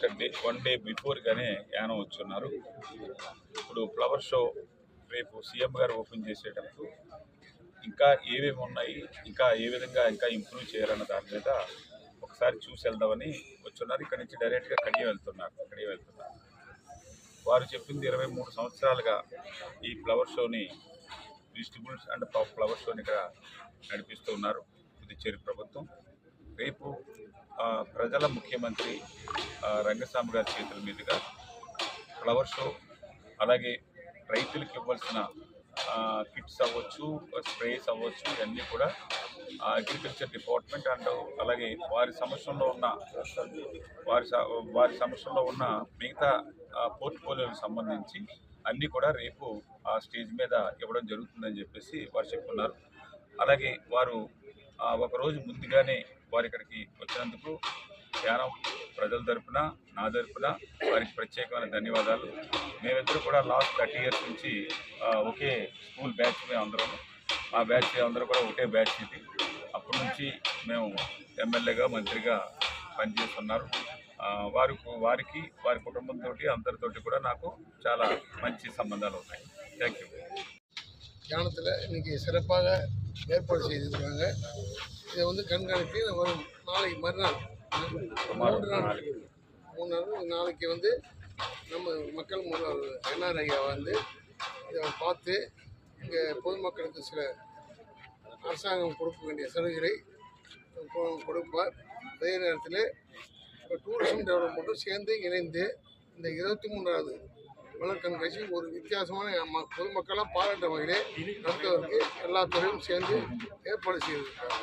Just one day బిఫోర్గానే యానం వచ్చున్నారు. ఇప్పుడు ఫ్లవర్ షో రేపు సీఎం గారు ఓపెన్ చేసేటప్పుడు ఇంకా ఏమేమి ఉన్నాయి, ఇంకా ఏ విధంగా ఇంకా ఇంప్రూవ్ చేయాలన్న దాని మీద ఒకసారి చూసి వెళ్దామని వచ్చున్నారు. ఇక్కడ నుంచి డైరెక్ట్గా కడియం వెళ్తున్నారు. వారు చెప్పింది 23 సంవత్సరాలుగా ఈ ఫ్లవర్ షోని వెజిటబుల్స్ అండ్ ఫ్లవర్ షోని ఇక్కడ నడిపిస్తూ ఉన్నారు పుదుచ్చేరి ప్రభుత్వం. రేపు ప్రజల ముఖ్యమంత్రి రంగస్వామి గారి చేతుల మీదుగా ఫ్లవర్ షో, అలాగే రైతులకు ఇవ్వాల్సిన కిట్స్ అవ్వచ్చు, స్ప్రేస్ అవ్వచ్చు, ఇవన్నీ కూడా అగ్రికల్చర్ డిపార్ట్మెంట్ అండ్ అలాగే వారి సమస్యల్లో ఉన్న మిగతా పోర్ట్ఫోలియోకి సంబంధించి అన్నీ కూడా రేపు ఆ స్టేజ్ మీద ఇవ్వడం జరుగుతుందని చెప్పేసి వారు చెప్తున్నారు. అలాగే వారు ఒకరోజు ముందుగానే వారి ఇక్కడికి వచ్చినందుకు యానం ప్రజల తరపున, నా తరపున వారికి ప్రత్యేకమైన ధన్యవాదాలు. మేమిద్దరు కూడా లాస్ట్ 30 years నుంచి ఒకే స్కూల్ బ్యాచ్ మేమందరం, ఆ బ్యాచ్ అందరూ కూడా ఒకటే బ్యాచ్. ఇది అప్పటి నుంచి మేము ఎమ్మెల్యేగా, మంత్రిగా పనిచేస్తున్నారు. వారికి వారి కుటుంబంతో అందరితోటి కూడా నాకు చాలా మంచి సంబంధాలు ఉన్నాయి. Thank you. யானத்தில் இன்றைக்கி சிறப்பாக ஏற்பாடு செய்திருக்காங்க. இதை வந்து கண்காணித்து வரும் நாளைக்கு மறுநாள் 3 நாளைக்கு வந்து நம்ம மக்கள் முதல்வர் என்ஆர் ஐயா வந்து இதை பார்த்து இங்கே பொதுமக்களுக்கு சில அரசாங்கம் கொடுக்க வேண்டிய சலுகைகளை கொடுப்பார். அதே நேரத்தில் இப்போ டூரிசம் டெவலப்மெண்ட்டும் சேர்ந்து இணைந்து இந்த 23வது மலர் கண்காட்சி ஒரு வித்தியாசமான பொதுமக்களாக பாராட்ட வகையிலே நடத்துவதற்கு எல்லா துறையும் சேர்ந்து ஏற்பாடு செய்திருக்காங்க.